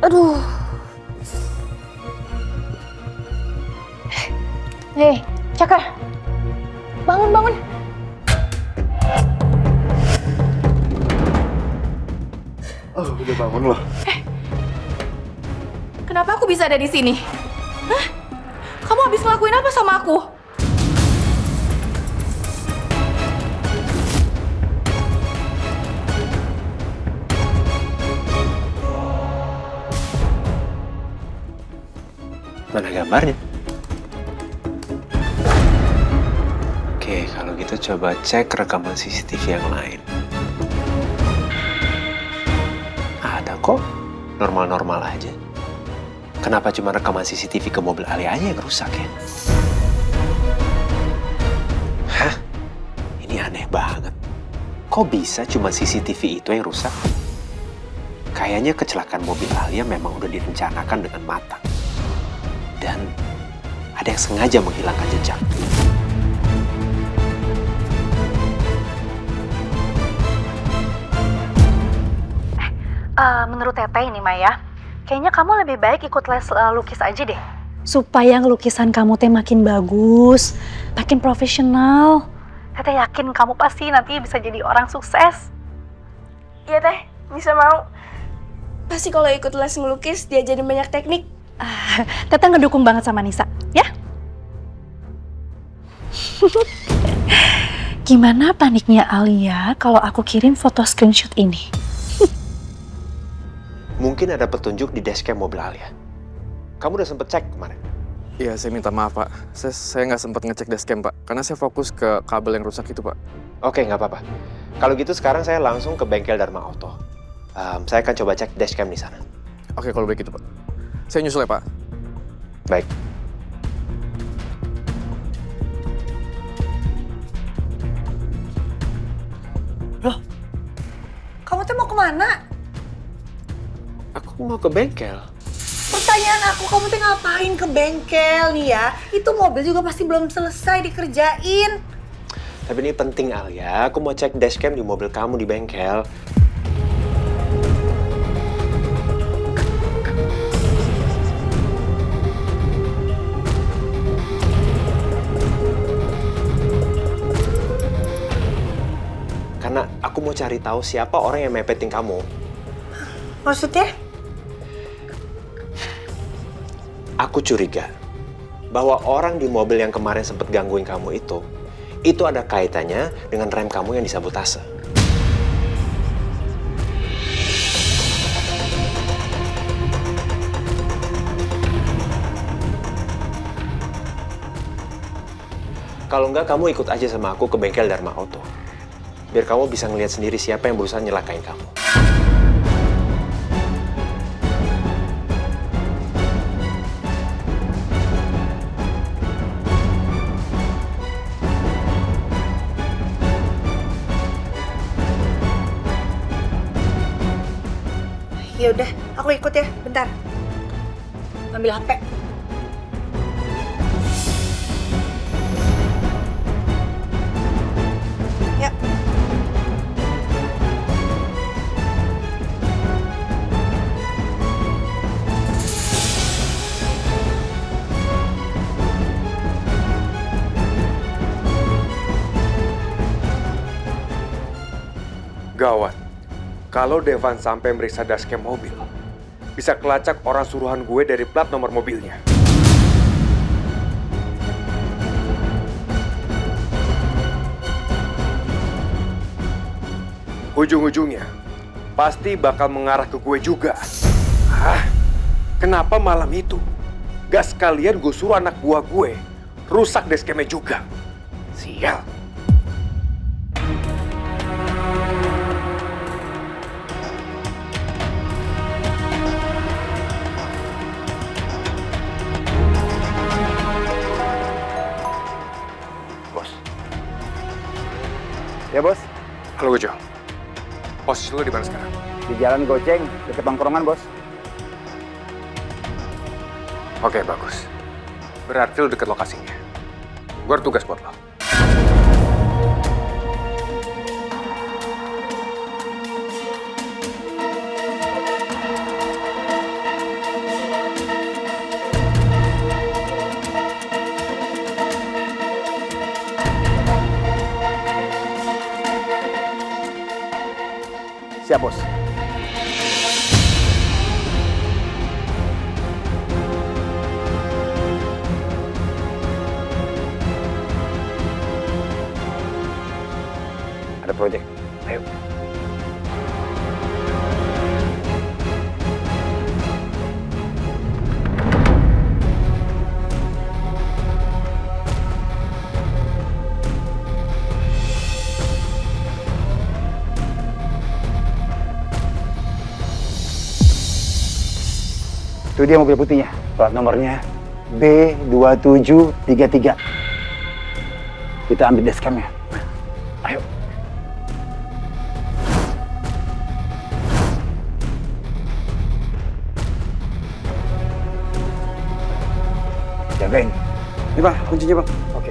Aduh. Hei, Cakra. Bangun, bangun. Oh, udah bangun loh. Kenapa aku bisa ada di sini? Hah? Kamu habis ngelakuin apa sama aku? Mana gambarnya? Oke, kalau gitu coba cek rekaman CCTV yang lain. Ada kok, normal-normal aja. Kenapa cuma rekaman CCTV ke mobil Alia aja yang rusak ya? Hah? Ini aneh banget. Kok bisa cuma CCTV itu yang rusak? Kayaknya kecelakaan mobil Alia memang udah direncanakan dengan matang. Dan ada yang sengaja menghilangkan jejak. Menurut Teteh ini Maya, kayaknya kamu lebih baik ikut les lukis aja deh. Supaya lukisan kamu teh makin bagus, makin profesional. Teteh yakin kamu pasti nanti bisa jadi orang sukses. Iya Teh, bisa mau. Pasti kalau ikut les ngelukis diajarin banyak teknik. Teteh ngedukung banget sama Nisa, ya? Gimana paniknya Alia kalau aku kirim foto screenshot ini? Mungkin ada petunjuk di dashcam mobil Alia. Kamu udah sempet cek kemarin? Iya, saya minta maaf, Pak. Saya nggak sempat ngecek dashcam, Pak. Karena saya fokus ke kabel yang rusak itu, Pak. Oke, nggak apa-apa. Kalau gitu sekarang saya langsung ke bengkel Dharma Auto. Saya akan coba cek dashcam di sana. Oke, kalau begitu, Pak. Saya nyusul ya, Pak. Baik. Loh, kamu tuh mau kemana? Aku mau ke bengkel. Pertanyaan aku, kamu tuh ngapain ke bengkel nih ya? Itu mobil juga pasti belum selesai dikerjain. Tapi ini penting, Alia. Aku mau cek dashcam di mobil kamu di bengkel. Karena aku mau cari tahu siapa orang yang mepetin kamu. Maksudnya? Aku curiga bahwa orang di mobil yang kemarin sempat gangguin kamu itu ada kaitannya dengan rem kamu yang disabotase. Kalau enggak, kamu ikut aja sama aku ke bengkel Dharma Auto. Biar kamu bisa ngelihat sendiri siapa yang berusaha nyelakain kamu. Ya udah, aku ikut ya. Bentar. Ambil HP. Ya. Gawat. Kalau Devan sampai meriksa dashcam mobil, bisa kelacak orang suruhan gue dari plat nomor mobilnya. Ujung-ujungnya, pasti bakal mengarah ke gue juga. Hah? Kenapa malam itu? Gak sekalian gue suruh anak buah gue rusak dashcamnya juga. Sial. Ya bos, Halo Gojo. Posisi lo di mana sekarang? di jalan Goceng, deket tongkrongan bos. Oke, bagus. Berarti lo deket lokasinya. Gue ada tugas buat lo. Itu dia mobil putihnya. Plat nomornya B2733. Kita ambil dashcamnya. Ayo. Jagain. Ini Bang, kuncinya Bang. Oke.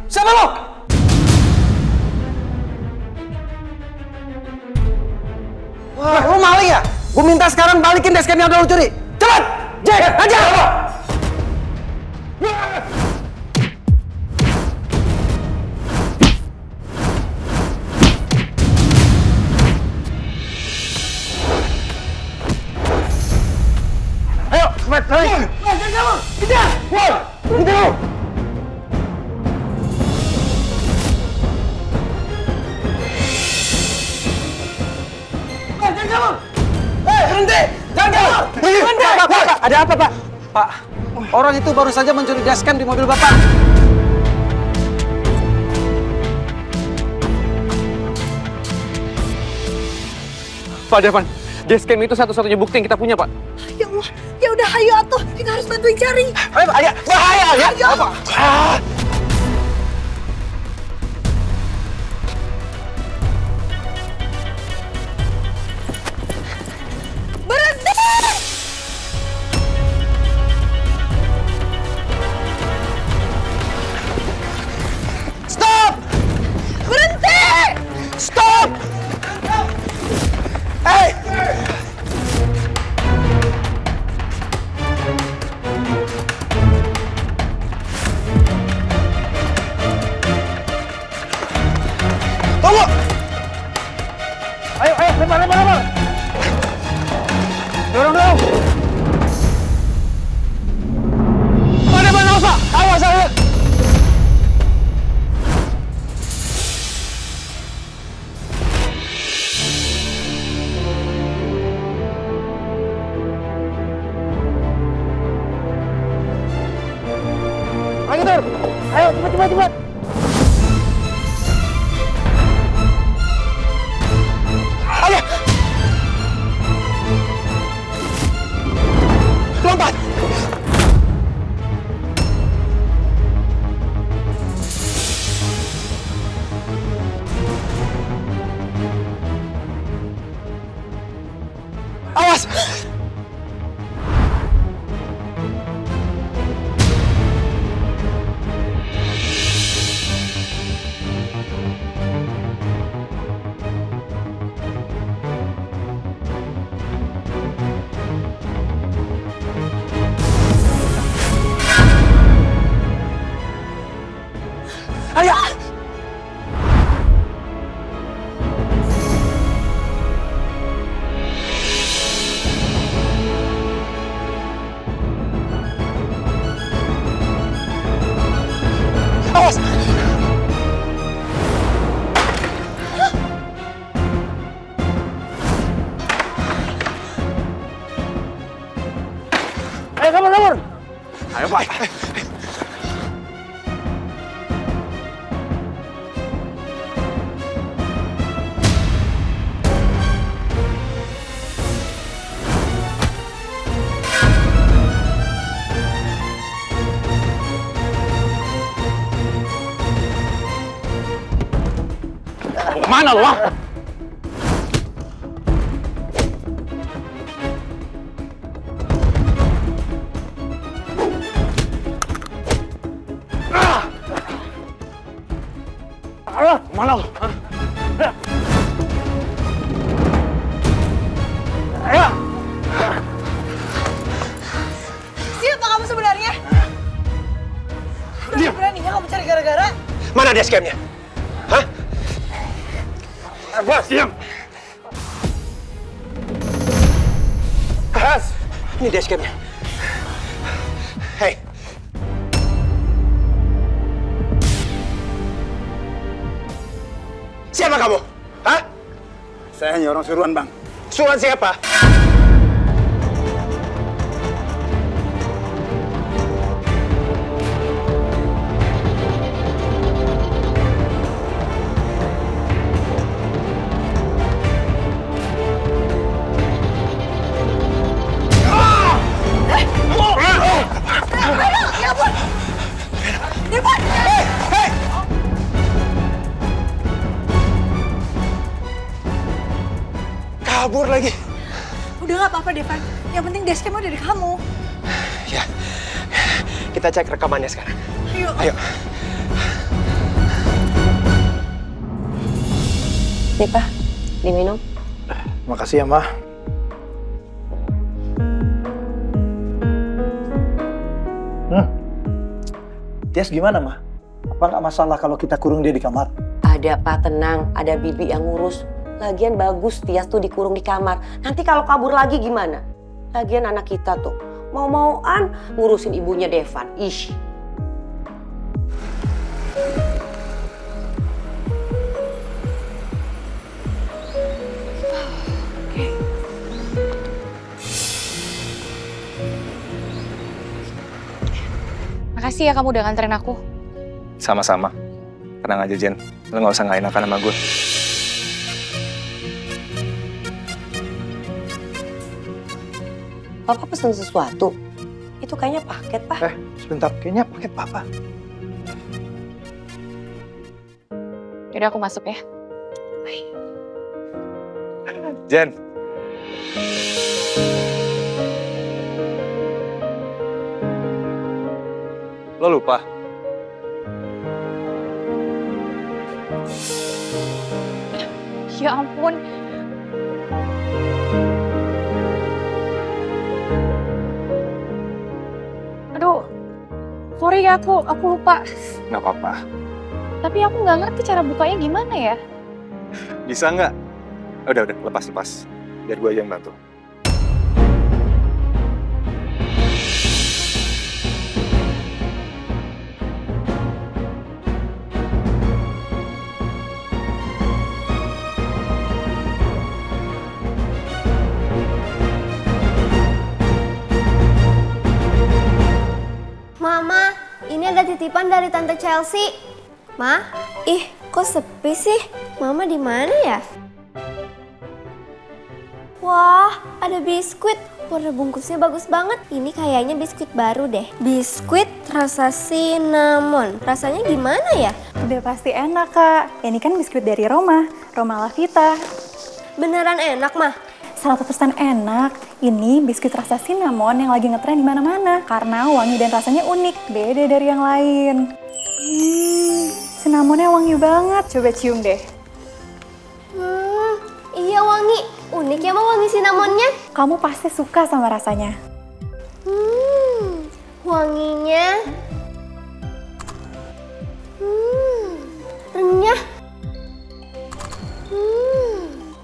Siapa lo? Wah, lu maling ya? Gue minta sekarang balikin dashcam yang udah lu curi. Cepat! Jack, aja! Ayo, cepat, lari. Jangan kabur! Kejar! Woi! Berhenti lu! Jangan kabur! Berhenti! Jangan kabur! Berhenti! Pak, ada apa, Pak? Pak, orang itu baru saja mencuri dashcam di mobil Bapak. Pak Devan, dashcam itu satu-satunya bukti yang kita punya, Pak. Ya Allah, ya udah ayo atuh, kita harus bantuin cari. Ayo, Ayah, bahaya, Ayah! Apa? Stop! Berhenti! Stop! Hey! Tunggu! Ayo, lempar! Dorong! Pada mana, Pak? Awas, ayo! Ayo, Tur! Ayo, cepat! Ayo! Lompat! Awas! Ayo! Awas! Ayo, kabur! Ayo, Pak. Mana lu, ah? Mana lu? Ayo! Siapa kamu sebenarnya? Beraninya kamu cari gara-gara? Mana dashcamnya? Hah? Bas, diam! Bas! Ini dashcamnya. Hei. Siapa kamu? Hah? Saya hanya orang suruhan, Bang. Suruhan siapa? Kabur lagi. Udah nggak apa-apa, Devan. Yang penting dashcam udah dari kamu. Ya, kita cek rekamannya sekarang. Ayo. Ayo. Nih, Pak. Diminum. Makasih ya, Ma. Tias gimana, Ma? Apa nggak masalah kalau kita kurung dia di kamar? Ada, Pak, tenang. Ada Bibi yang ngurus. Lagian bagus Tias tuh dikurung di kamar. Nanti kalau kabur lagi gimana? Lagian anak kita tuh mau-mauan ngurusin ibunya Devan. Ish. Makasih ya kamu udah nganterin aku. Sama-sama. Tenang aja, Jen. Lo nggak usah nggak enakan sama gue. Papa pesen sesuatu. Itu kayaknya paket, Pak. Sebentar, kayaknya paket Papa. Yaudah aku masuk ya. Jen. Lo lupa? Ya ampun. Aduh, sorry ya aku lupa. Nggak apa-apa. Tapi aku nggak ngerti cara bukanya gimana ya. Bisa nggak? Udah, lepas. Biar gue aja yang bantu. Mama, ini ada titipan dari Tante Chelsea. Ma, ih kok sepi sih? Mama di mana ya? Wah, ada biskuit. Warna bungkusnya bagus banget. Ini kayaknya biskuit baru deh. Biskuit rasa cinnamon. Rasanya gimana ya? Udah pasti enak, Kak. Ini kan biskuit dari Roma Lavita. Beneran enak, Mah? 100% enak. Ini biskuit rasa cinnamon yang lagi ngetren di mana-mana karena wangi dan rasanya unik, beda dari yang lain. Cinnamonnya wangi banget. Coba cium deh. Iya wangi. Unik ya, Mah, wangi cinnamonnya. Kamu pasti suka sama rasanya. Wanginya renyah.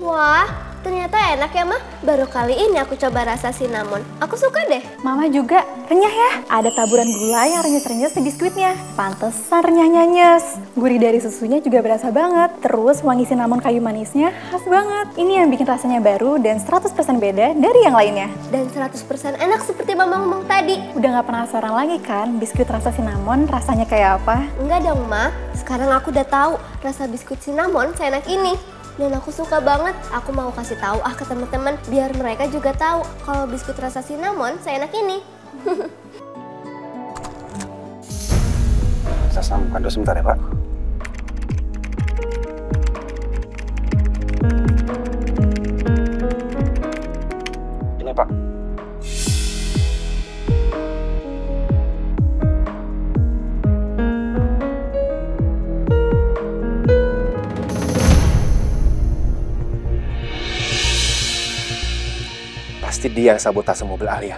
Wah, ternyata enak ya, Mah. Baru kali ini aku coba rasa cinnamon. Aku suka deh. Mama juga renyah ya. Ada taburan gula yang renyes-renyes di biskuitnya. Pantesan renyahnya nyes. Gurih dari susunya juga berasa banget. Terus wangi cinnamon kayu manisnya khas banget. Ini yang bikin rasanya baru dan 100% beda dari yang lainnya. Dan 100% enak seperti Mama ngomong tadi. Udah gak penasaran lagi kan biskuit rasa cinnamon rasanya kayak apa? Enggak dong, Ma. Sekarang aku udah tahu rasa biskuit cinnamon seenak ini. Dan aku suka banget. Aku mau kasih tahu ke teman-teman biar mereka juga tahu kalau biskuit rasa cinnamon seenak ini. Saya sambungkan dulu sebentar ya, Pak. Ini, Pak. Pasti dia yang sabotase mobil Alia.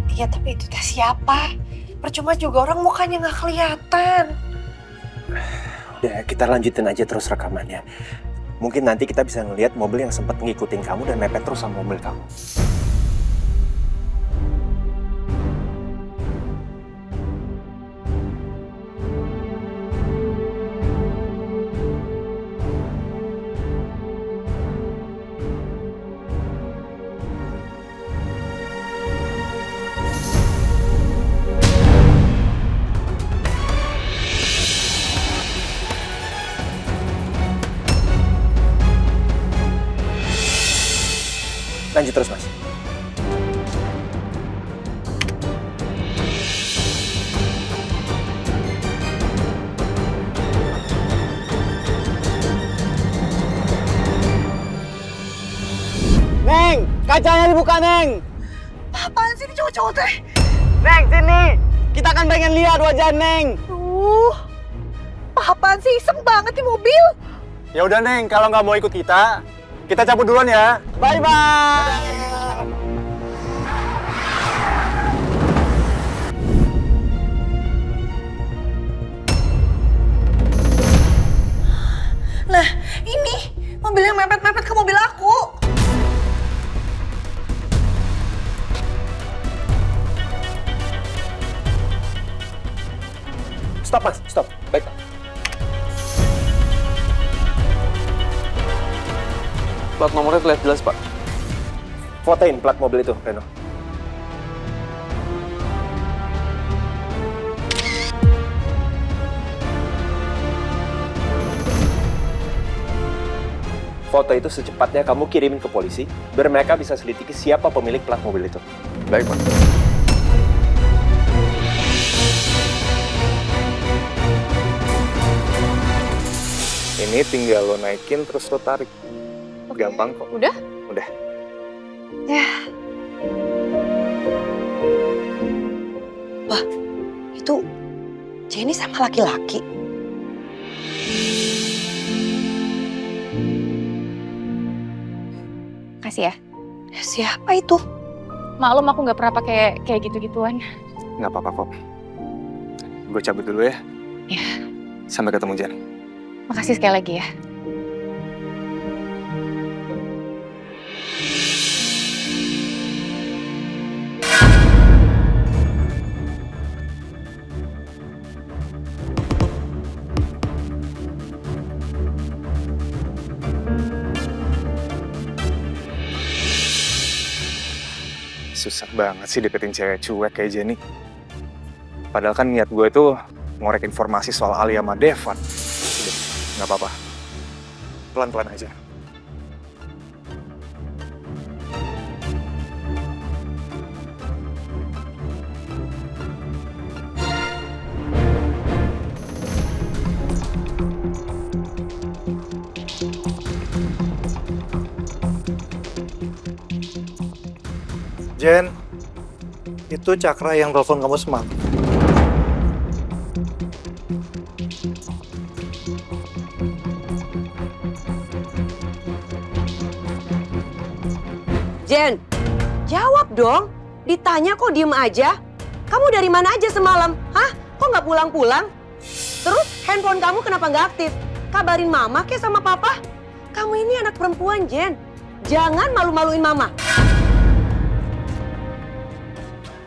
Iya, tapi itu tes siapa? Percuma juga orang mukanya nggak kelihatan. Udah, kita lanjutin aja terus rekamannya. Mungkin nanti kita bisa ngelihat mobil yang sempat ngikutin kamu dan mepet terus sama mobil kamu. Lanjut terus, Mas. Neng, kacanya dibuka, Neng. Apaan sih ini cowok-cowok teh? Neng, sini. Kita kan pengen lihat wajah Neng. Apaan sih, iseng banget di mobil. Ya udah, Neng, kalau nggak mau ikut kita cabut duluan ya. Bye-bye. Lah, ini mobil yang mepet-mepet ke mobil aku. Stop, Mas. Stop. Baik, Pak. Plat nomornya terlihat jelas, Pak. Fotoin plat mobil itu, Reno. Foto itu secepatnya kamu kirimin ke polisi, biar mereka bisa selidiki siapa pemilik plat mobil itu. Baik, Pak. Ini tinggal lo naikin terus lo tarik. Gampang kok. Udah? Udah. Ya. Wah, itu Jenny sama laki-laki. Kasih ya. Siapa itu? Maklum aku nggak pernah pakai kayak gitu-gituan. Nggak apa-apa kok. Gue cabut dulu ya. Ya. Sampai ketemu, Jen. Makasih sekali lagi ya. Susah banget sih deketin cewek cuek kayak Jenny. Padahal kan niat gue itu ngorek informasi soal Alia sama Devan. Udah, nggak apa-apa. Pelan-pelan aja. Jen, itu Cakra yang telepon kamu semalam. Jen, jawab dong. Ditanya kok diem aja. Kamu dari mana aja semalam? Hah? Kok nggak pulang-pulang? Terus handphone kamu kenapa nggak aktif? Kabarin mama kek sama papa. Kamu ini anak perempuan, Jen. Jangan malu-maluin mama.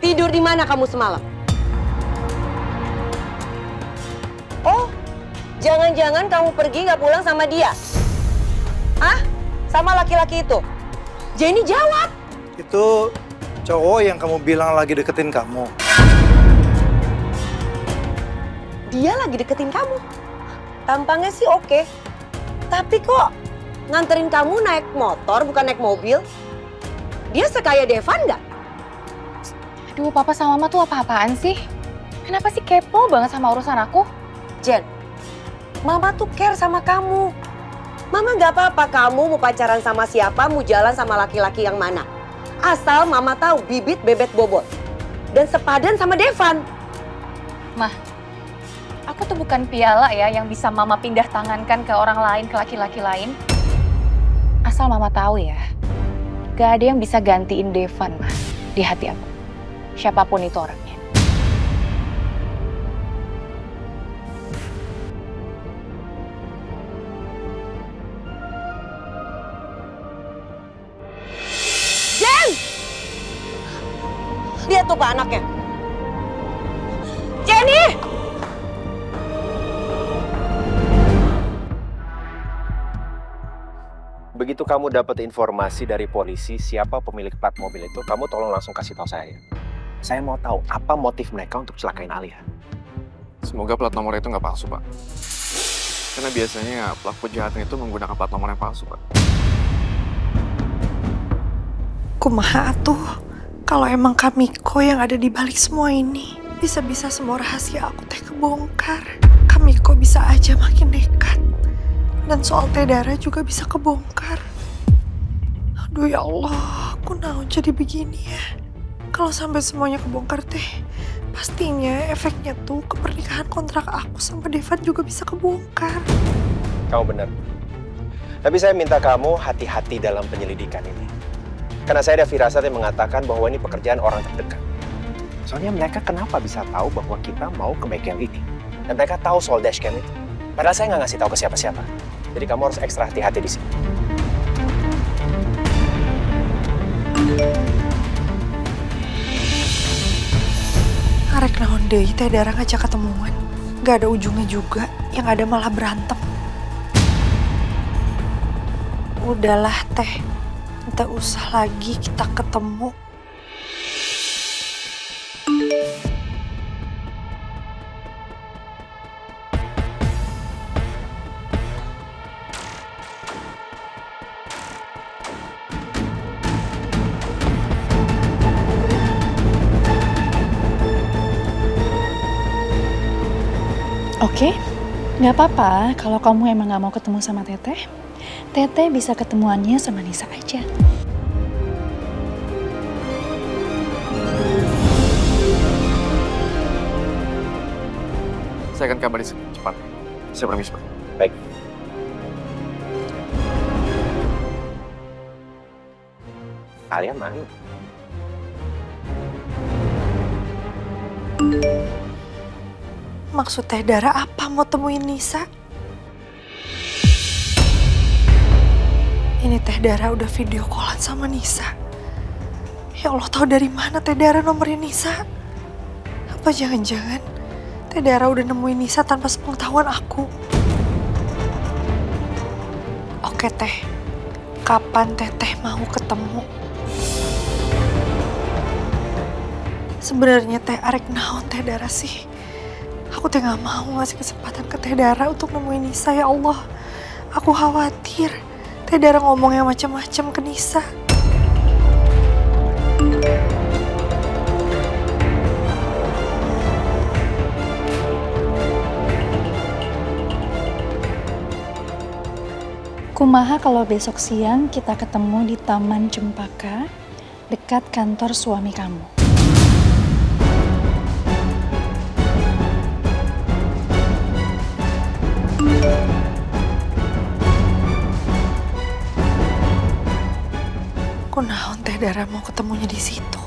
Tidur di mana kamu semalam? Oh, jangan-jangan kamu pergi nggak pulang sama dia? Hah? Sama laki-laki itu? Jenny jawab. Itu cowok yang kamu bilang lagi deketin kamu. Dia lagi deketin kamu. Tampangnya sih oke. Tapi kok nganterin kamu naik motor bukan naik mobil? Dia sekaya Devan nggak? Aduh, papa sama mama tuh apa-apaan sih? Kenapa sih kepo banget sama urusan aku? Jen, mama tuh care sama kamu. Mama nggak apa-apa kamu mau pacaran sama siapa, mau jalan sama laki-laki yang mana. Asal mama tahu bibit bebet bobot. Dan sepadan sama Devan. Mah, aku tuh bukan piala ya yang bisa mama pindah tangankan ke orang lain, ke laki-laki lain. Asal mama tahu ya, gak ada yang bisa gantiin Devan, mah, di hati aku. Siapapun itu orangnya. Lihat tuh Pak anaknya. Jenny! Begitu kamu dapat informasi dari polisi siapa pemilik plat mobil itu, kamu tolong langsung kasih tahu saya. Saya mau tahu apa motif mereka untuk celakain Alia. Semoga plat nomor itu nggak palsu, Pak. Karena biasanya pelaku jahatnya itu menggunakan plat nomor yang palsu, Pak. Kumaha tuh, kalau emang Kamiko yang ada di balik semua ini, bisa-bisa semua rahasia aku teh kebongkar. Kamiko bisa aja makin nekat. Dan soal Teh Dara juga bisa kebongkar. Aduh ya Allah, aku naon jadi begini ya. Kalau sampai semuanya kebongkar teh, pastinya efeknya tuh ke pernikahan kontrak aku sama Devan juga bisa kebongkar. Kamu benar. Tapi saya minta kamu hati-hati dalam penyelidikan ini. Karena saya ada firasat yang mengatakan bahwa ini pekerjaan orang terdekat. Soalnya mereka kenapa bisa tahu bahwa kita mau ke bengkel ini? Dan mereka tahu soal dashcam itu. Padahal saya nggak ngasih tahu ke siapa-siapa. Jadi kamu harus ekstra hati-hati di sini. Arek naon deui Teh Dara ngajak ketemuan. Gak ada ujungnya juga, yang ada malah berantem. Udahlah Teh, nggak usah lagi kita ketemu. Oke, nggak apa-apa kalau kamu emang nggak mau ketemu sama Teteh. Teteh bisa ketemuannya sama Nisa aja. Saya akan kabari cepat. Saya permisi, Pak. Baik. Alia mana? Maksud Teh Dara apa mau temuin Nisa? Ini Teh Dara udah video callan sama Nisa. Ya Allah, tahu dari mana Teh Dara nomornya Nisa? Apa jangan-jangan Teh Dara udah nemuin Nisa tanpa sepengetahuan aku? Oke Teh, kapan Teteh mau ketemu? Sebenarnya Teh arek naon Teh Dara sih? Aku teh gak mau ngasih kesempatan ke Teh Dara untuk nemuin Nisa, ya Allah. Aku khawatir Teh Dara ngomong yang macam-macam ke Nisa. Kumaha kalau besok siang kita ketemu di Taman Cempaka, dekat kantor suami kamu. Kunaon Teh Dara mau ketemunya di situ?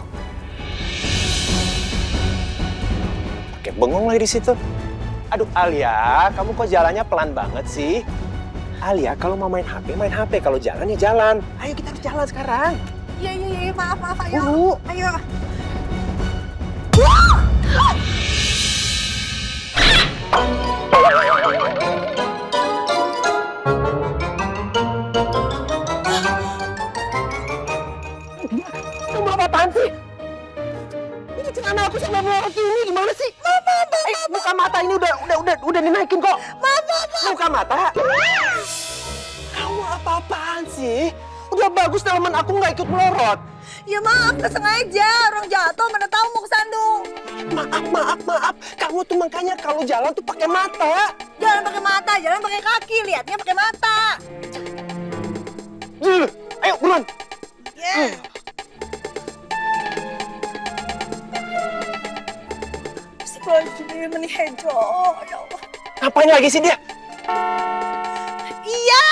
Oke, bengong lagi di situ. Aduh, Alia, kamu kok jalannya pelan banget sih? Alia, kalau mau main HP. Kalau jalan ya jalan. Ayo kita harus jalan sekarang. Iya, maaf, ayo. Buru. Ayo. Kamu apa-apaan sih? Ini celana aku sama melorot ini gimana sih? Mama. Buka mata ini udah dinaikin kok. Mama. Buka mata. Kamu apa-apaan sih? Udah bagus dalaman aku nggak ikut melorot. Ya maaf, gak sengaja. Orang jatuh, mana tahu mau kesandung. Maaf. Kamu tuh makanya kalau jalan tuh pakai mata. Jalan pakai mata, jalan pakai kaki. Lihatnya pakai mata. Ayo, buruan. Yeah. Astagfirullahaladzim, menihejo. Ya Allah. Ngapain lagi sih dia? Iya.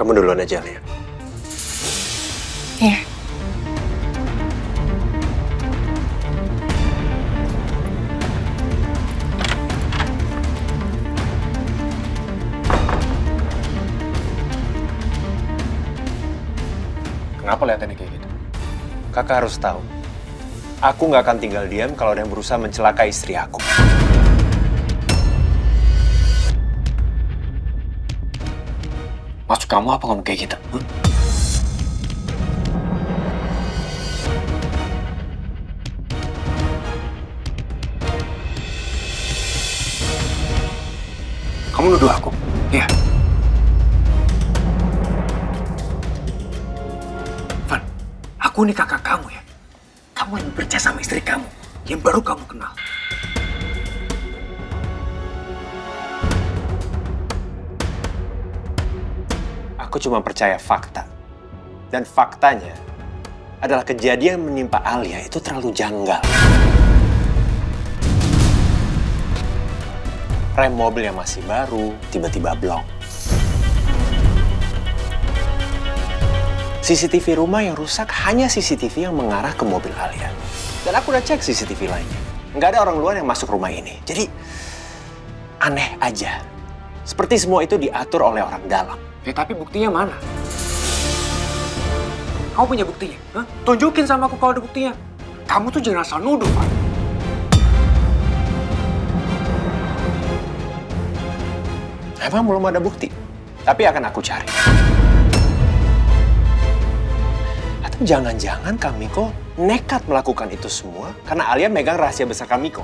Kamu duluan aja, Alia. Iya. Kenapa lihatannya kayak gitu? Kakak harus tahu. Aku nggak akan tinggal diam kalau ada yang berusaha mencelakai istri aku. Maksud kamu apa ngomong kayak gitu? Kamu nuduh aku? Iya. Van, aku ini kakak kamu ya. Kamu yang percaya sama istri kamu, yang baru kamu kenal. Aku cuma percaya fakta. Dan faktanya adalah kejadian yang menimpa Alia itu terlalu janggal. Rem mobil yang masih baru, tiba-tiba blok. CCTV rumah yang rusak hanya CCTV yang mengarah ke mobil Alia. Dan aku udah cek CCTV lainnya. Nggak ada orang luar yang masuk rumah ini. Jadi, aneh aja. Seperti semua itu diatur oleh orang dalam. Ya tapi buktinya mana? Kamu punya buktinya? Hah? Tunjukin sama aku kalau ada buktinya. Kamu tuh jangan asal nuduh, Pak. Emang belum ada bukti? Tapi akan aku cari. Atau jangan-jangan Kamiko nekat melakukan itu semua karena Alia megang rahasia besar Kamiko.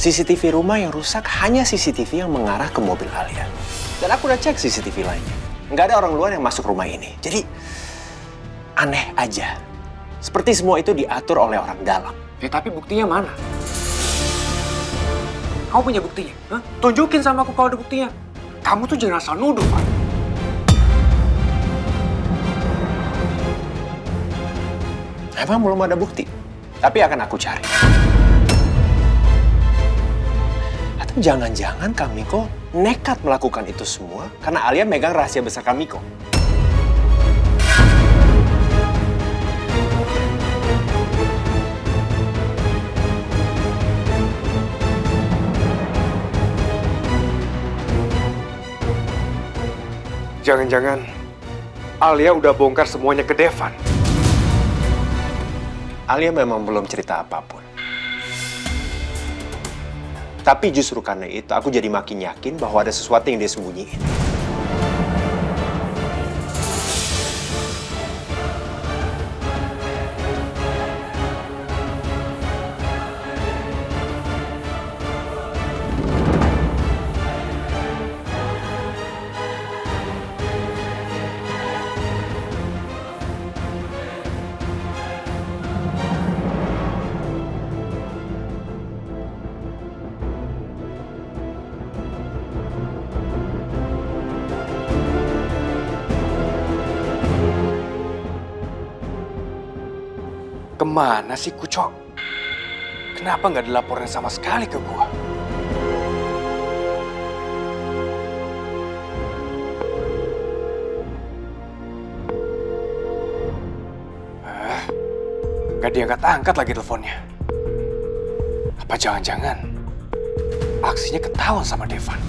CCTV rumah yang rusak hanya CCTV yang mengarah ke mobil Alia. Dan aku udah cek CCTV lainnya. Nggak ada orang luar yang masuk rumah ini. Jadi, aneh aja. Seperti semua itu diatur oleh orang dalam. Ya tapi buktinya mana? Kamu punya buktinya? Hah? Tunjukin sama aku kalau ada buktinya. Kamu tuh jangan asal nuduh, Pak. Emang belum ada bukti? Tapi akan aku cari. Jangan-jangan Kamiko nekat melakukan itu semua karena Alia megang rahasia besar Kamiko. Jangan-jangan Alia udah bongkar semuanya ke Devan. Alia memang belum cerita apapun. Tapi justru karena itu, aku jadi makin yakin bahwa ada sesuatu yang dia sembunyiin. Kemana sih Kucok? Kenapa nggak dilaporin sama sekali ke gua? Nggak diangkat-angkat lagi teleponnya. Apa jangan-jangan aksinya ketahuan sama Devan?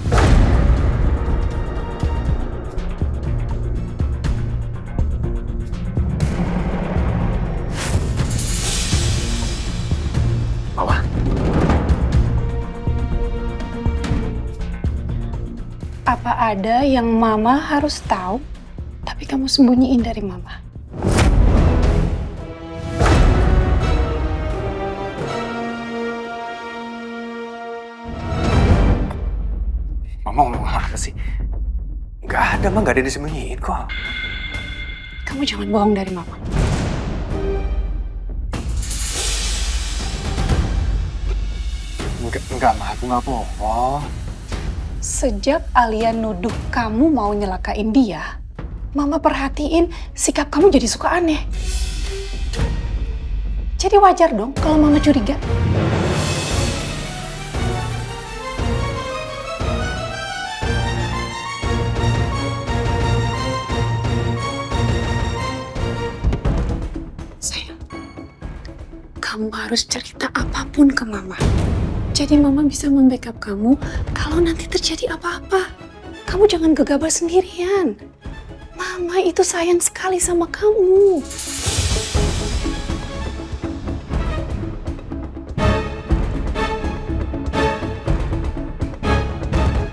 Mama. Apa ada yang Mama harus tahu, tapi kamu sembunyiin dari Mama? Mama ngomong apa sih? Nggak ada, Mah. Nggak ada disembunyiin kok. Kamu jangan bohong dari Mama. Enggak, Mah. Aku nggak bohong. Sejak Alia nuduh kamu mau nyelakain dia, Mama perhatiin sikap kamu jadi suka aneh. Jadi wajar dong kalau Mama curiga. Sayang, kamu harus cerita apapun ke Mama. Jadi Mama bisa membackup kamu kalau nanti terjadi apa-apa. Kamu jangan gegabah sendirian. Mama itu sayang sekali sama kamu.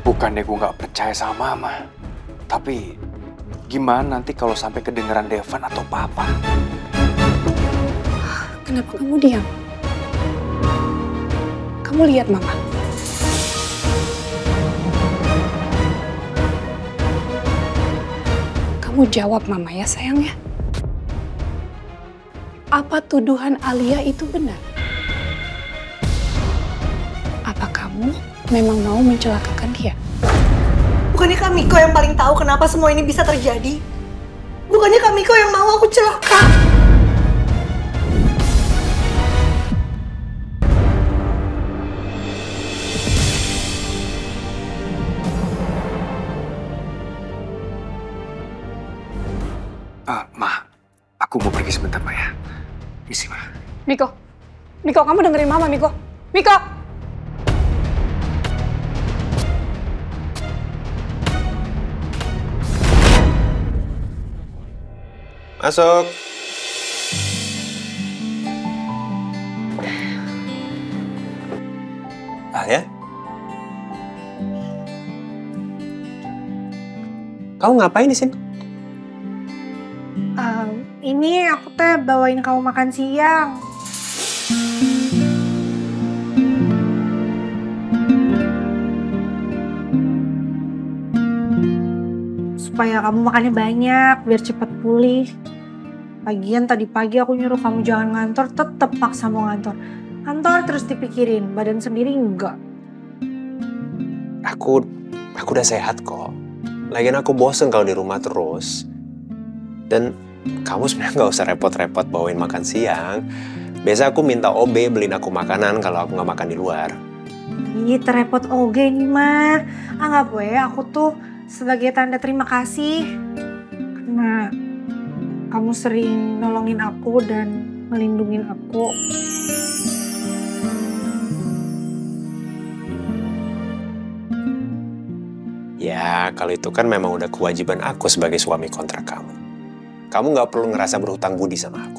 Bukannya gue nggak percaya sama Mama. Tapi gimana nanti kalau sampai kedengeran Devan atau Papa? Kenapa kamu diam? Kamu lihat Mama. Kamu jawab Mama ya sayang ya. Apa tuduhan Alia itu benar? Apa kamu memang mau mencelakakan dia? Bukannya Kamiko yang paling tahu kenapa semua ini bisa terjadi? Bukannya Kamiko yang mau aku celaka? Ma, aku mau pergi sebentar, Ma ya. Misi, Ma. Miko, kamu dengerin Mama, Miko. Miko! Masuk. Alia? Kamu ngapain di sini? Ini aku teh bawain kamu makan siang. Supaya kamu makannya banyak, biar cepat pulih. Lagian tadi pagi aku nyuruh kamu jangan ngantor, tetep maksa mau ngantor. Ngantor terus dipikirin, badan sendiri enggak. Aku udah sehat kok. Lagian aku bosen kalau di rumah terus. Dan kamu sebenarnya nggak usah repot-repot bawain makan siang. Biasa aku minta OB beliin aku makanan kalau aku nggak makan di luar. Ih, terrepot oge nih mah. Anggap we aku tuh sebagai tanda terima kasih. Karena kamu sering nolongin aku dan melindungin aku. Ya, kalau itu kan memang udah kewajiban aku sebagai suami kontrak kamu. Kamu nggak perlu ngerasa berhutang budi sama aku.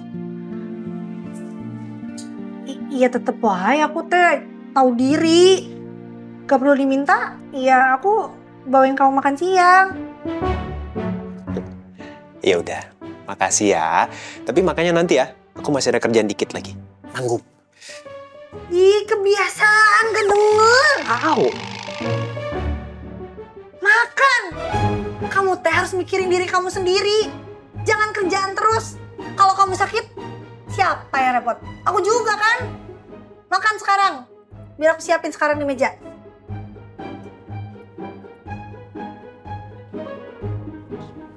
Iya tetep wae aku teh tahu diri. Gak perlu diminta, ya aku bawain kamu makan siang. Ya udah, makasih ya. Tapi makanya nanti ya, aku masih ada kerjaan dikit lagi. Nanggung. Ih, kebiasaan gak denger. Au. Makan. Kamu teh harus mikirin diri kamu sendiri. Jangan kerjaan terus. Kalau kamu sakit, siapa yang repot? Aku juga kan. Makan sekarang. Biar aku siapin sekarang di meja.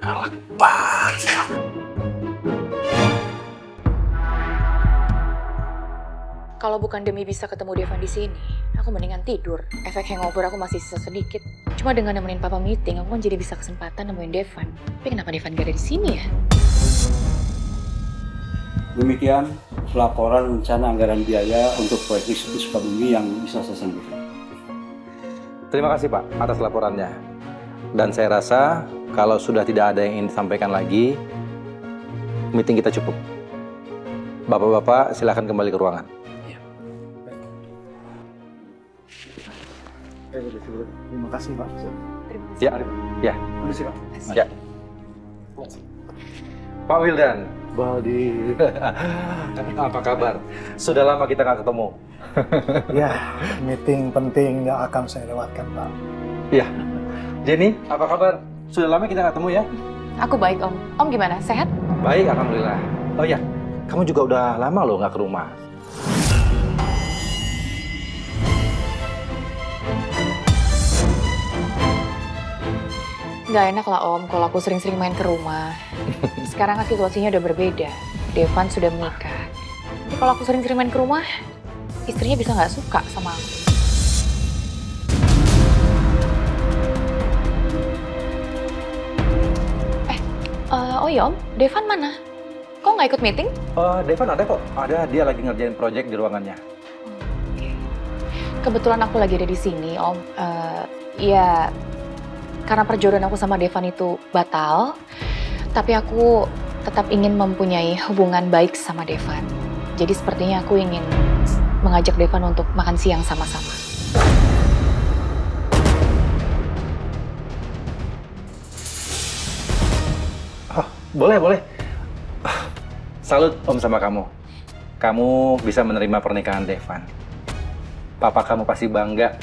Galak banget. Kalau bukan demi bisa ketemu Devan di sini, aku mendingan tidur. Efek hangover aku masih sisa sedikit. Cuma dengan nemenin papa meeting, aku kan jadi bisa kesempatan nemuin Devan. Tapi kenapa Devan gak ada di sini ya? Demikian laporan rencana anggaran biaya untuk proyek di Sukabumi yang bisa saya sampaikan. Terima kasih Pak atas laporannya. Dan saya rasa kalau sudah tidak ada yang ingin disampaikan lagi, meeting kita cukup. Bapak-bapak silakan kembali ke ruangan. Terima kasih Pak. Ya, ya. Terima kasih Pak. Ya. Pak Wildan. Baldi. Apa kabar? Sudah lama kita nggak ketemu. Ya, meeting penting nggak akan saya lewatkan Pak. Iya. Jenny, apa kabar? Sudah lama kita nggak ketemu ya? Aku baik Om. Om gimana? Sehat? Baik, alhamdulillah. Oh ya, kamu juga udah lama loh nggak ke rumah. Nggak enak lah Om kalau aku sering-sering main ke rumah. Sekarang kan situasinya udah berbeda. Devan sudah menikah. Jadi kalau aku sering-sering main ke rumah, istrinya bisa nggak suka sama aku. Oh iya Om, Devan mana? Kok nggak ikut meeting? Devan ada kok. Ada, dia lagi ngerjain proyek di ruangannya. Kebetulan aku lagi ada di sini Om. Ya, karena perjodohan aku sama Devan itu batal, tapi aku tetap ingin mempunyai hubungan baik sama Devan. Jadi sepertinya aku ingin mengajak Devan untuk makan siang sama-sama. Boleh, boleh. Salut Om sama kamu. Kamu bisa menerima pernikahan Devan. Papa kamu pasti bangga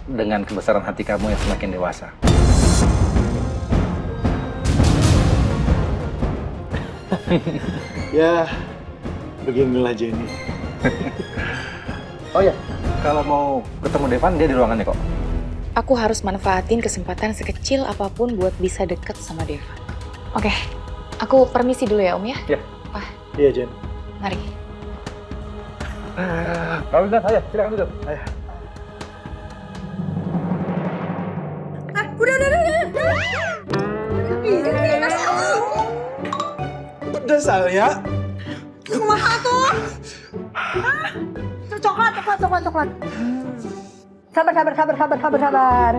dengan kebesaran hati kamu yang semakin dewasa. Ya, beginilah Jenny. Oh ya, kalau mau ketemu Devan, dia di ruangannya kok. Aku harus manfaatin kesempatan sekecil apapun buat bisa deket sama Devan. Oke, aku permisi dulu ya Om ya. Ya. Wah. Iya Jen. Mari. Kamu bisa, ayo, silakan duduk. Ayo. Udah Salya. Kumaha tuh? Hah? Coklat. Sabar.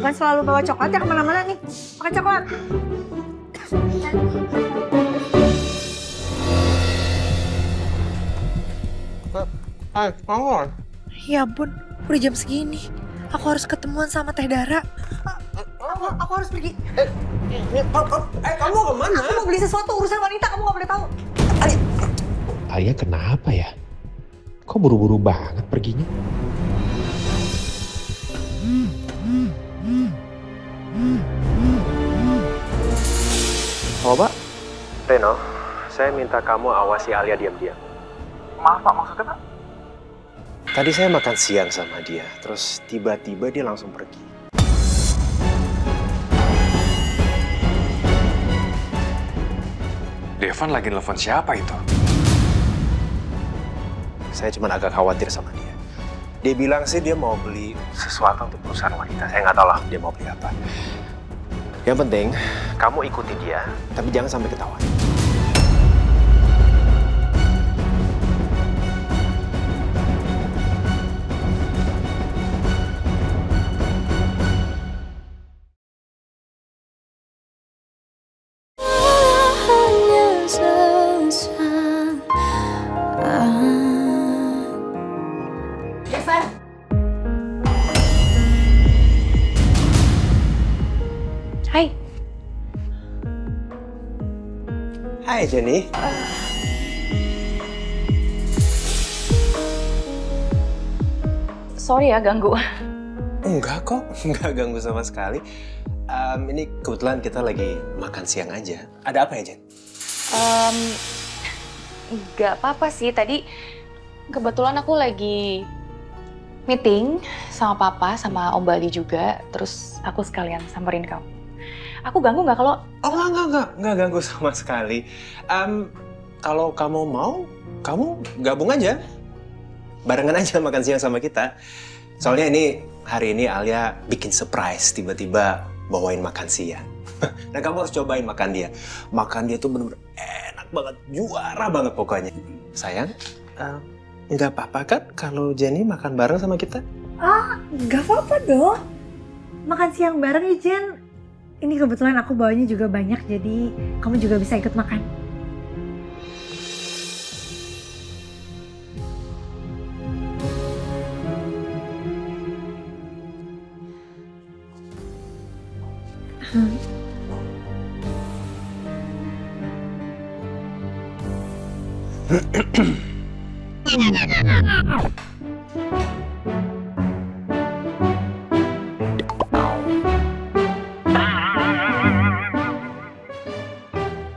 Kan selalu bawa coklat ya kemana-mana nih. Pakai coklat. Ya ampun, udah jam segini. Aku harus ketemuan sama Teh Dara. Aku harus pergi. Kamu kemana? Aku mau beli sesuatu, urusan wanita, kamu gak boleh tahu. Alia kenapa ya? Kok buru-buru banget perginya? Halo Pak? Reno, saya minta kamu awasi Alia diam-diam. Maaf Pak, maksudnya Pak? Tadi saya makan siang sama dia, terus tiba-tiba dia langsung pergi. Devan lagi nelfon siapa itu? Saya cuma agak khawatir sama dia. Dia bilang sih dia mau beli sesuatu untuk perusahaan wanita. Saya nggak tahu lah dia mau beli apa. Yang penting, kamu ikuti dia, tapi jangan sampai ketahuan. Hai. Hai Jenny. Sorry ya ganggu. Enggak kok, enggak ganggu sama sekali. Ini kebetulan kita lagi makan siang aja. Ada apa ya Jen? Nggak apa-apa sih, tadi kebetulan aku lagi meeting sama Papa, sama Om Bali juga, terus aku sekalian samperin kamu. Aku ganggu nggak kalau... Oh enggak ganggu sama sekali. Kalau kamu mau, kamu gabung aja. Barengan aja makan siang sama kita. Soalnya hari ini Alia bikin surprise, tiba-tiba bawain makan siang. Nah kamu harus cobain makan dia. Makan dia tuh bener-bener enak banget, juara banget pokoknya. Sayang, nggak apa-apa kan kalau Jenny makan bareng sama kita? Nggak apa-apa dong. Makan siang bareng ya Jen. Ini kebetulan aku bawanya juga banyak, jadi kamu juga bisa ikut makan.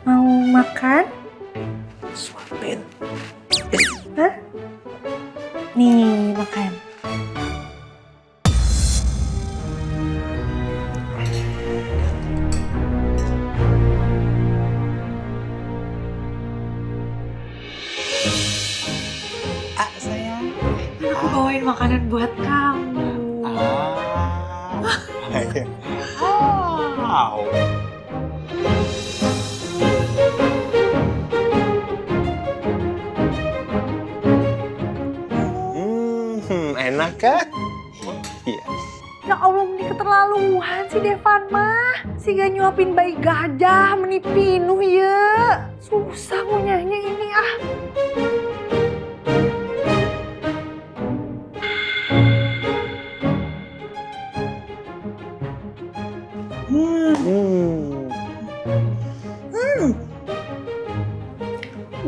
Mau makan? Suapin. Hah? Nih, makan. bawain makanan buat kamu. Wow. Enak kan? Iya. Ya Allah, ini keterlaluan si Devan mah. Si gak nyuapin bayi gajah, menipinuh ya. Susah ngunyahnya ini ah.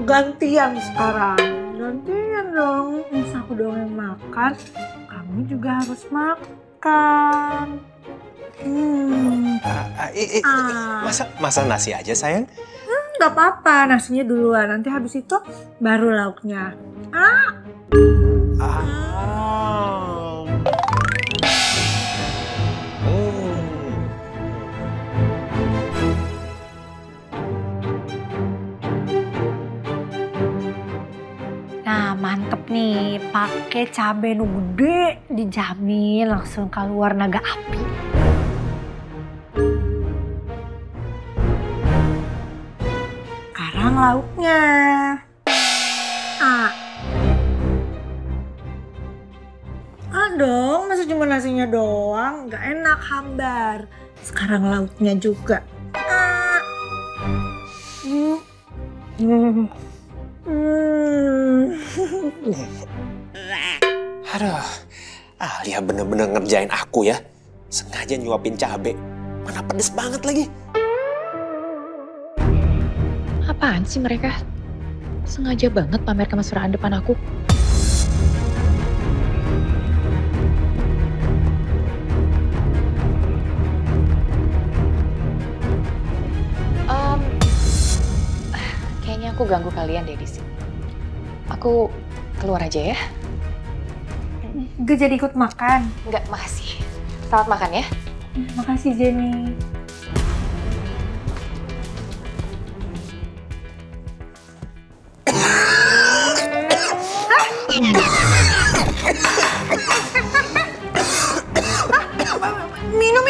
Gantian sekarang. Gantian dong. Masa aku doang yang makan, kamu juga harus makan. Masa nasi aja sayang? Gak apa-apa, nasinya duluan. Nanti habis itu baru lauknya. Nah, mantep nih. Pakai cabai nu gede, dijamin langsung keluar naga api. Sekarang lauknya. Dong, masa cuma nasinya doang? Gak enak, hambar. Sekarang lauknya juga. Aduh, Alia bener-bener ngerjain aku ya. Sengaja nyuapin cabe. Mana pedes banget lagi. Apaan sih mereka? Sengaja banget pamer kemesraan depan aku. Kayaknya aku ganggu kalian deh di sini. Aku keluar aja ya. Gak jadi ikut makan? Enggak, makasih. Selamat makan ya. Makasih Jenny. Minum.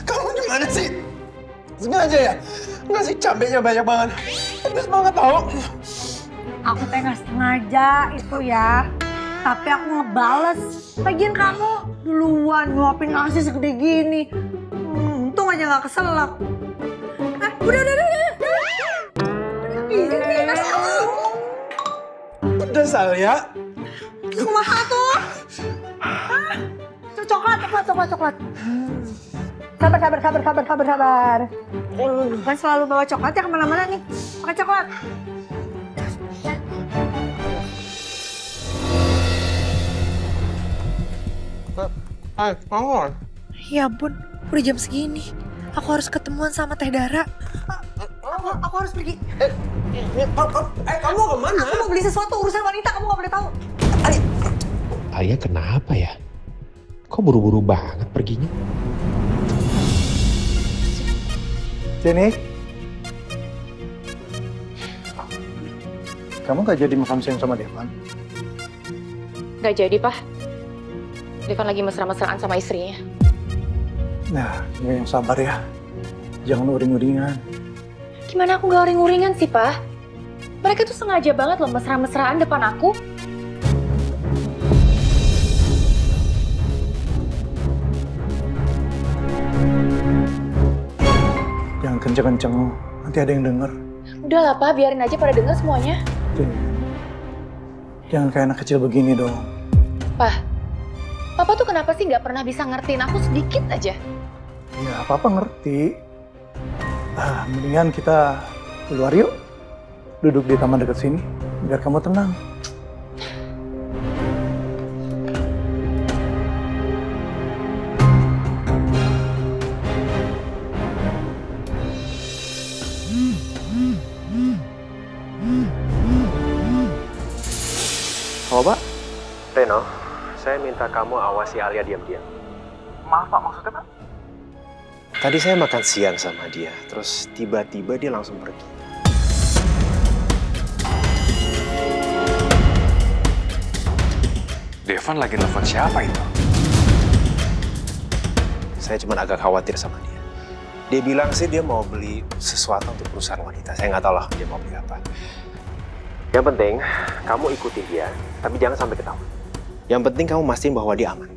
Kamu gimana sih? Sengaja ya? Ngasih cabenya banyak banget. Pedes banget tau. Aku teh nggak sengaja itu ya. Tapi aku ngebales. Lagian kamu duluan nyuapin nasi segede gini. Untung aja nggak keselak. Udah. Pedes Alia. Kumaha tuh? Coklat. Sabar. Kan selalu bawa coklat ya kemana-mana nih. Makan coklat. Ya ampun, udah jam segini. Aku harus ketemuan sama Teh Dara. Aku harus pergi. Kamu kemana? Aku mau beli sesuatu, urusan wanita, kamu gak boleh tahu. Alia kenapa ya? Kok buru-buru banget perginya? Jenny, kamu gak jadi makan siang sama Devan? Gak jadi, Pak. Devan lagi mesra-mesraan sama istrinya. Nah, yang sabar ya. Jangan uring-uringan. Gimana aku gak uring-uringan sih, Pak? Mereka tuh sengaja banget loh mesra-mesraan depan aku. Jangan kenceng-kenceng, nanti ada yang denger. Udahlah, Pak, biarin aja pada denger semuanya. Jangan kayak anak kecil begini dong. Pak, Papa tuh kenapa sih nggak pernah bisa ngertiin aku sedikit aja? Ya, Papa ngerti. Mendingan kita keluar yuk. Duduk di taman dekat sini, biar kamu tenang. Halo, Pak. Reno, saya minta kamu awasi Alia diam-diam. Maaf, Pak. Maksudnya, Pak? Tadi saya makan siang sama dia, terus tiba-tiba dia langsung pergi. Devan lagi telepon siapa itu? Saya cuma agak khawatir sama dia. Dia bilang sih dia mau beli sesuatu untuk perusahaan wanita. Saya nggak tahu lah dia mau beli apa. Yang penting, kamu ikuti dia, tapi jangan sampai ketahuan. Yang penting kamu mastiin bahwa dia aman.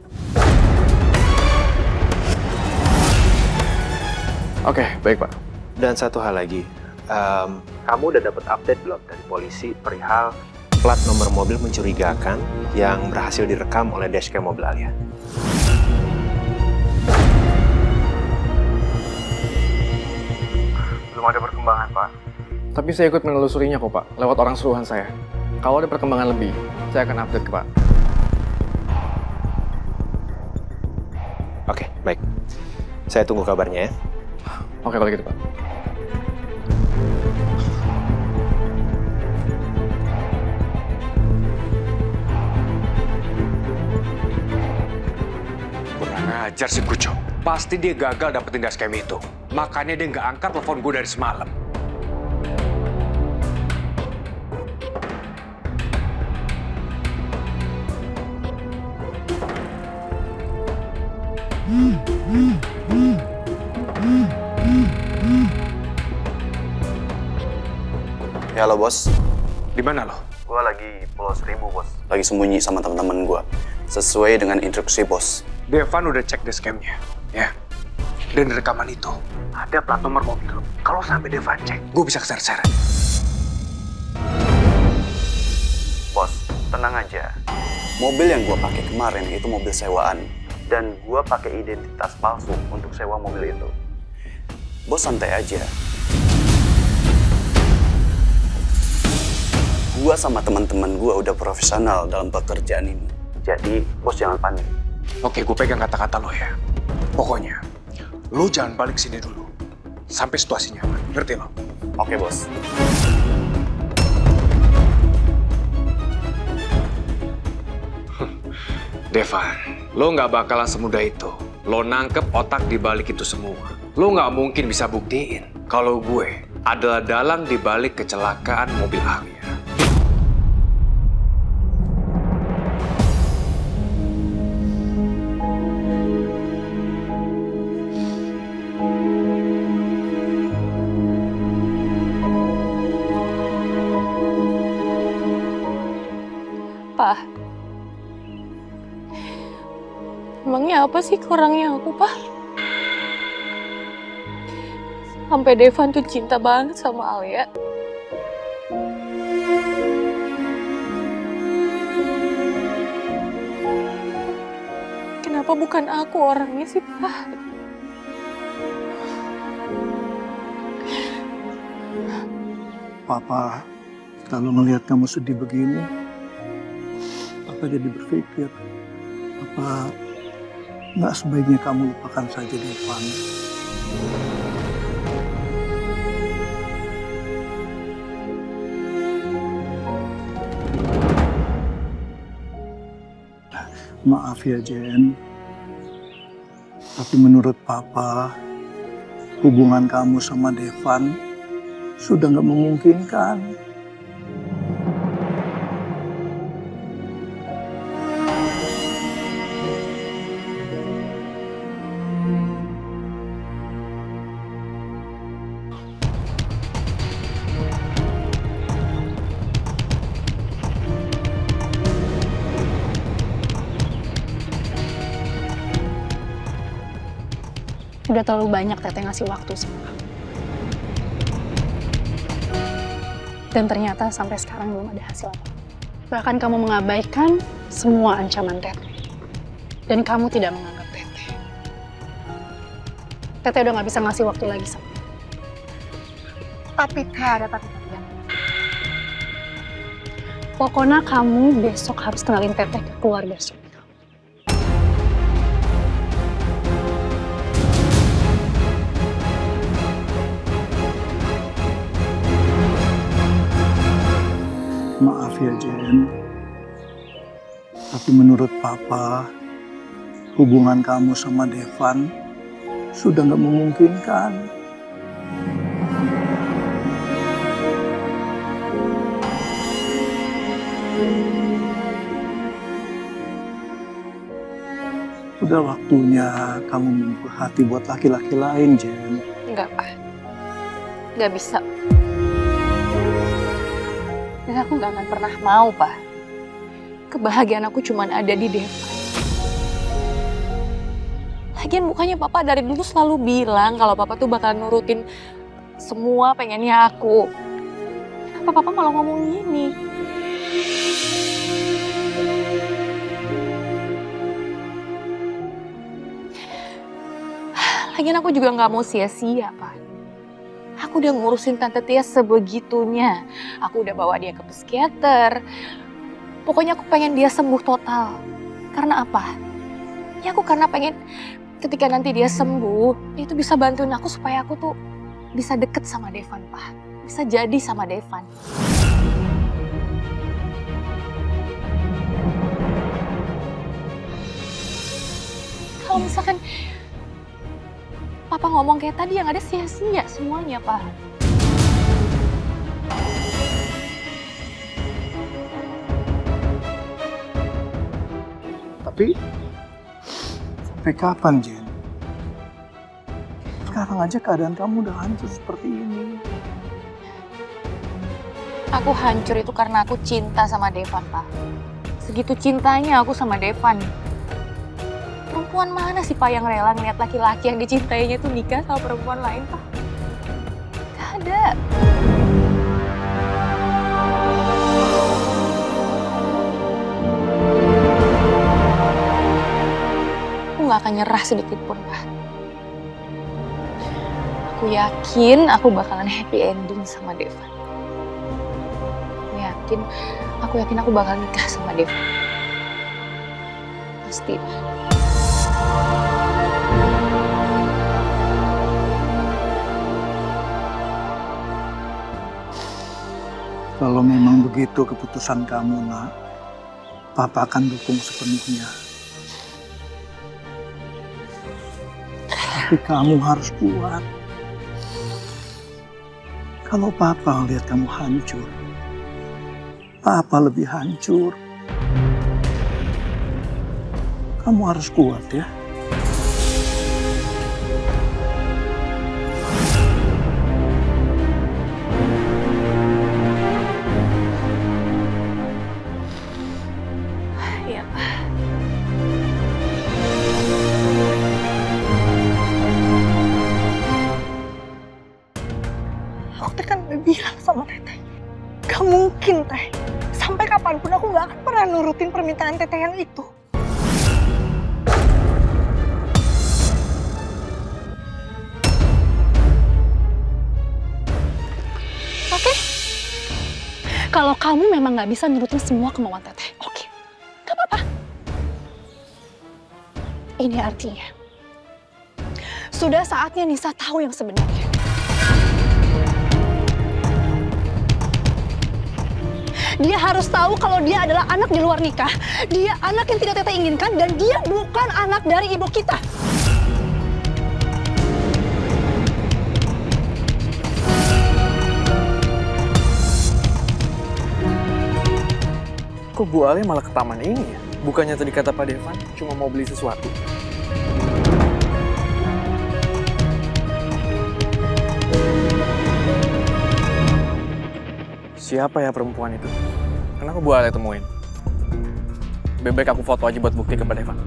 Oke, baik Pak. Dan satu hal lagi, kamu udah dapat update belum dari polisi perihal plat nomor mobil mencurigakan yang berhasil direkam oleh dashcam mobil Alia? Belum ada perkembangan, Pak. Tapi saya ikut menelusurinya kok, Pak, lewat orang suruhan saya. Kalau ada perkembangan lebih, saya akan update ke Pak. Oke, baik. Saya tunggu kabarnya ya. Oke, kalau gitu, Pak. Kurang ajar si Kuco. Pasti dia gagal dapetin dashcam itu. Makanya dia nggak angkat telepon gue dari semalam. Ya halo bos. Di mana lo? Gua lagi Pulau Seribu bos. Lagi sembunyi sama teman-teman gua. Sesuai dengan instruksi bos. Devan udah cek dashcamnya, ya. Dan di rekaman itu ada plat nomor mobil lo. Kalau sampai Devan cek, gue bisa keseret-seret. Bos, tenang aja. Mobil yang gua pakai kemarin itu mobil sewaan. Dan gua pakai identitas palsu untuk sewa mobil itu. Bos santai aja. Gua sama teman-teman gua udah profesional dalam pekerjaan ini. Jadi, bos jangan panik. Oke, gue pegang kata-kata lo ya. Pokoknya, lo jangan balik sini dulu. Sampai situasinya aman. Ngerti lo? Oke, bos. Devan, lo nggak bakalan semudah itu. Lo nangkep otak di balik itu semua. Lo nggak mungkin bisa buktiin kalau gue adalah dalang di balik kecelakaan mobil Alia. Pak, emangnya apa sih kurangnya aku, Pak? Sampai Devan tuh cinta banget sama Alia. Kenapa bukan aku orangnya sih, Pak? Papa kalau melihat kamu sedih begini, Papa jadi berpikir, apa nggak sebaiknya kamu lupakan saja Devan? Maaf ya Jen, tapi menurut Papa, hubungan kamu sama Devan sudah nggak memungkinkan. Udah terlalu banyak Teteh ngasih waktu sama kamu. Dan ternyata sampai sekarang belum ada hasil apa. Bahkan kamu mengabaikan semua ancaman Teteh. Dan kamu tidak menganggap Teteh. Teteh udah nggak bisa ngasih waktu lagi sama kamu. Tapi Teh ada tapi-tapian. Pokoknya kamu besok harus kenalin Teteh ke keluarga suami. Maaf ya Jen, tapi menurut Papa, hubungan kamu sama Devan sudah nggak memungkinkan. Udah waktunya kamu membuka hati buat laki-laki lain, Jen. Enggak, Pak. Nggak bisa. Dan aku nggak akan pernah mau, Pak. Kebahagiaan aku cuma ada di Devan. Lagian bukannya Papa dari dulu selalu bilang kalau Papa tuh bakal nurutin semua pengennya aku. Kenapa Papa malah ngomong gini? Lagian aku juga nggak mau sia-sia, Pak. Aku udah ngurusin Tante Tia sebegitunya. Aku udah bawa dia ke psikiater. Pokoknya aku pengen dia sembuh total. Karena apa? Ya aku karena pengen ketika nanti dia sembuh, dia tuh bisa bantuin aku supaya aku tuh bisa deket sama Devan, Pak. Bisa jadi sama Devan. Kalau misalkan Papa ngomong kayak tadi yang ada sia-sia semuanya, Pak. Tapi sampai kapan, Jen? Sekarang aja keadaan kamu udah hancur seperti ini. Aku hancur itu karena aku cinta sama Devan, Pak. Segitu cintanya aku sama Devan. Perempuan mana sih, Pak, yang rela ngeliat laki-laki yang dicintainya tuh nikah sama perempuan lain, Pak? Gak ada. Aku gak akan nyerah sedikit pun, Pak. Aku yakin aku bakalan happy ending sama Devan. Aku yakin aku bakal nikah sama Devan. Pasti. Kalau memang begitu keputusan kamu, Nak, Papa akan dukung sepenuhnya. Tapi kamu harus kuat. Kalau Papa lihat kamu hancur, Papa lebih hancur. Kamu harus kuat ya. Iya, Pak. Aku kan udah bilang sama Teteh, gak mungkin, Teh. Sampai kapanpun aku gak akan pernah nurutin permintaan Teteh yang itu. Oke? Kalau kamu memang gak bisa nurutin semua kemauan Teteh, oke. Gak apa-apa. Ini artinya, sudah saatnya Nisa tahu yang sebenarnya. Dia harus tahu kalau dia adalah anak di luar nikah. Dia anak yang tidak Teteh inginkan dan dia bukan anak dari ibu kita. Kok Bu Alia malah ke taman ini ya? Bukannya tadi kata Pak Devan cuma mau beli sesuatu. Siapa ya perempuan itu? Kenapa Bu Alia temuin? Lebih baik aku foto aja buat bukti ke Pak Devan.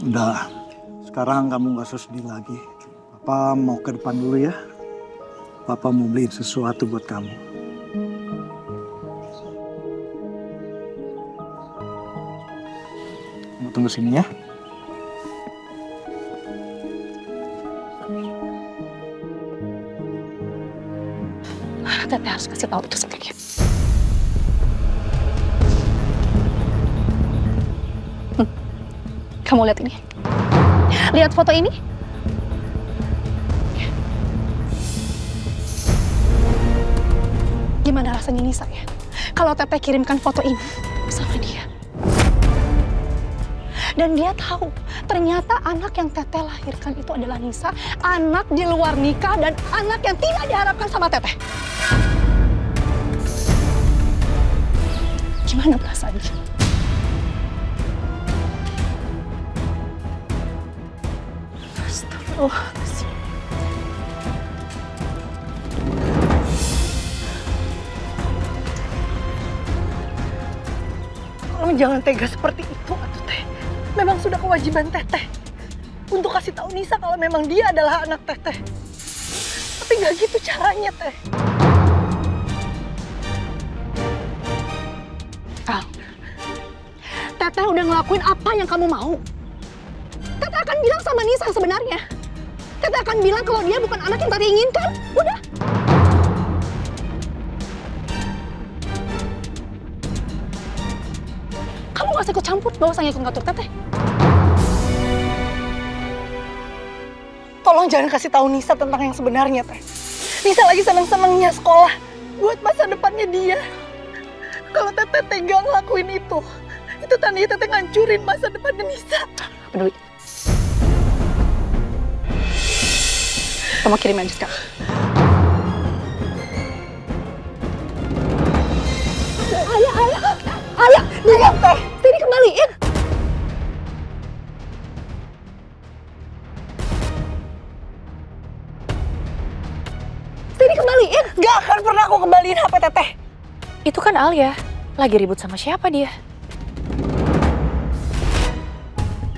Udah, sekarang kamu gak usah sedih lagi. Papa mau ke depan dulu ya. Papa mau beliin sesuatu buat kamu. Kamu tunggu sini ya. Teteh harus kasih tahu itu sedikit. Kamu lihat ini. Lihat foto ini. Gimana rasanya Nisa ya? Kalau Teteh kirimkan foto ini sama dia. Dan dia tahu ternyata anak yang Teteh lahirkan itu adalah Nisa, anak di luar nikah dan anak yang tidak diharapkan sama Teteh. Gimana perasaannya? Astagfirullahaladzim. Tolong jangan tega seperti itu, atuh Teh. Memang sudah kewajiban Teteh untuk kasih tahu Nisa kalau memang dia adalah anak Teteh. Tapi nggak gitu caranya, Teh. Al, Teteh udah ngelakuin apa yang kamu mau. Teteh akan bilang sama Nisa sebenarnya. Teteh akan bilang kalau dia bukan anak yang tadi inginkan. Udah. Kamu gak usah ikut campur, gak usah ngikut ngatur Teteh. Tolong jangan kasih tahu Nisa tentang yang sebenarnya, Teh. Nisa lagi seneng-senengnya sekolah buat masa depannya dia. Kalau Teteh tega ngelakuin itu tandanya Teteh ngancurin masa depannya Nisa. Peduli. Kamu kirim aja sekarang. Ayah, diam Teh. Sini kembaliin. Sini kembaliin. Gak akan pernah aku kembaliin HP Teteh. Itu kan Alia. Lagi ribut sama siapa dia?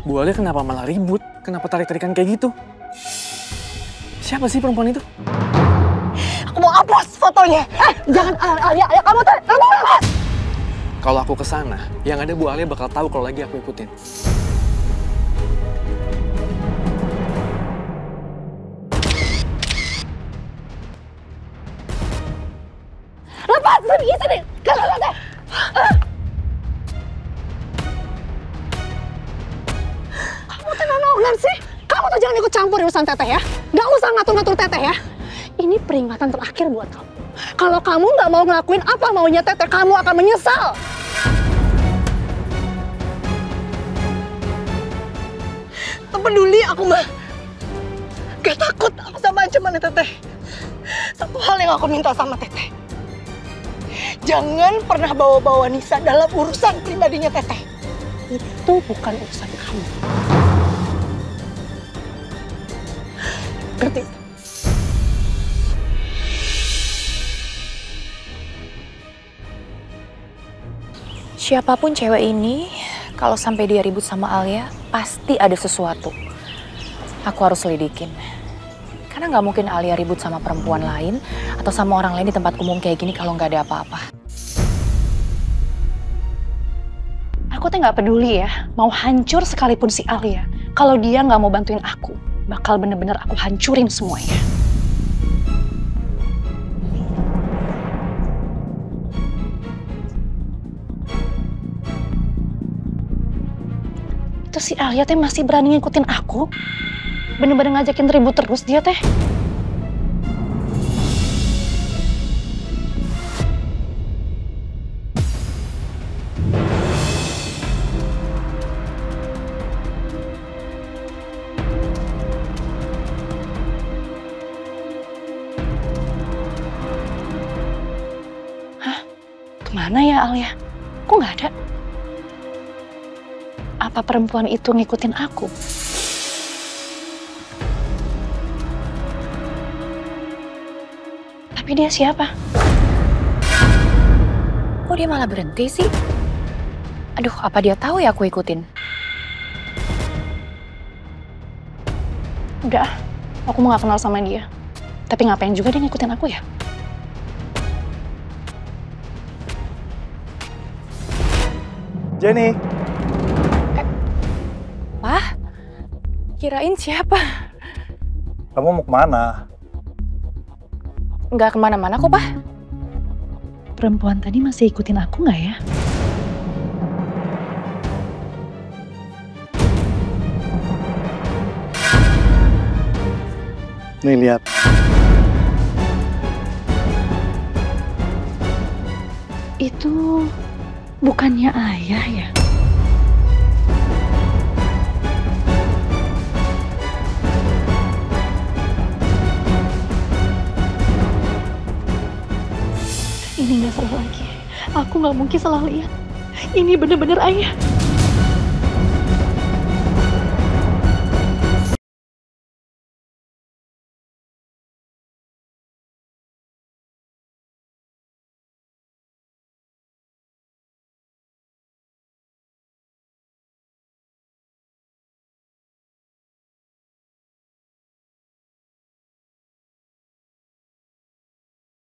Bu Alia kenapa malah ribut? Kenapa tarik-tarikan kayak gitu? Siapa sih perempuan itu? Aku mau hapus fotonya. Jangan Alia, kamu Teh. Kamu hapus. Kalau aku kesana, yang ada Bu Alia bakal tahu kalau lagi aku ikutin. Lepas, sini. Teh. Kamu tuh nolongan sih. Kamu tuh jangan ikut campur urusan Teteh ya. Gak usah ngatur-ngatur Teteh ya. Ini peringatan terakhir buat kamu. Kalau kamu nggak mau ngelakuin apa maunya Teteh, kamu akan menyesal. Tak peduli aku mah. Gak takut aku sama ancamannya Teteh. Satu hal yang aku minta sama Teteh. Jangan pernah bawa-bawa Nisa dalam urusan pribadinya Teteh. Itu bukan urusan kamu. Ngerti? Siapapun cewek ini, kalau sampai dia ribut sama Alia, pasti ada sesuatu. Aku harus selidikin. Karena nggak mungkin Alia ribut sama perempuan lain atau sama orang lain di tempat umum kayak gini kalau nggak ada apa-apa. Aku tuh nggak peduli ya, mau hancur sekalipun si Alia. Kalau dia nggak mau bantuin aku, bakal bener-bener aku hancurin semuanya. Terus si Alia teh masih berani ngikutin aku? Bener-bener ngajakin ribut terus dia teh. Hah? Kemana ya Alia? Kok nggak ada? Apa perempuan itu ngikutin aku? Tapi dia siapa? Kok dia malah berhenti sih? Aduh, apa dia tahu ya aku ikutin? Udah, aku mau gak kenal sama dia. Tapi ngapain juga dia ngikutin aku ya? Jenny. Wah, kirain siapa? Kamu mau kemana? Nggak kemana-mana kok, Pak. Perempuan tadi masih ikutin aku nggak ya? Nih, lihat. Itu bukannya ayah ya? Ini nggak salah lagi. Aku nggak mungkin salah lihat. Ini bener-bener ayah.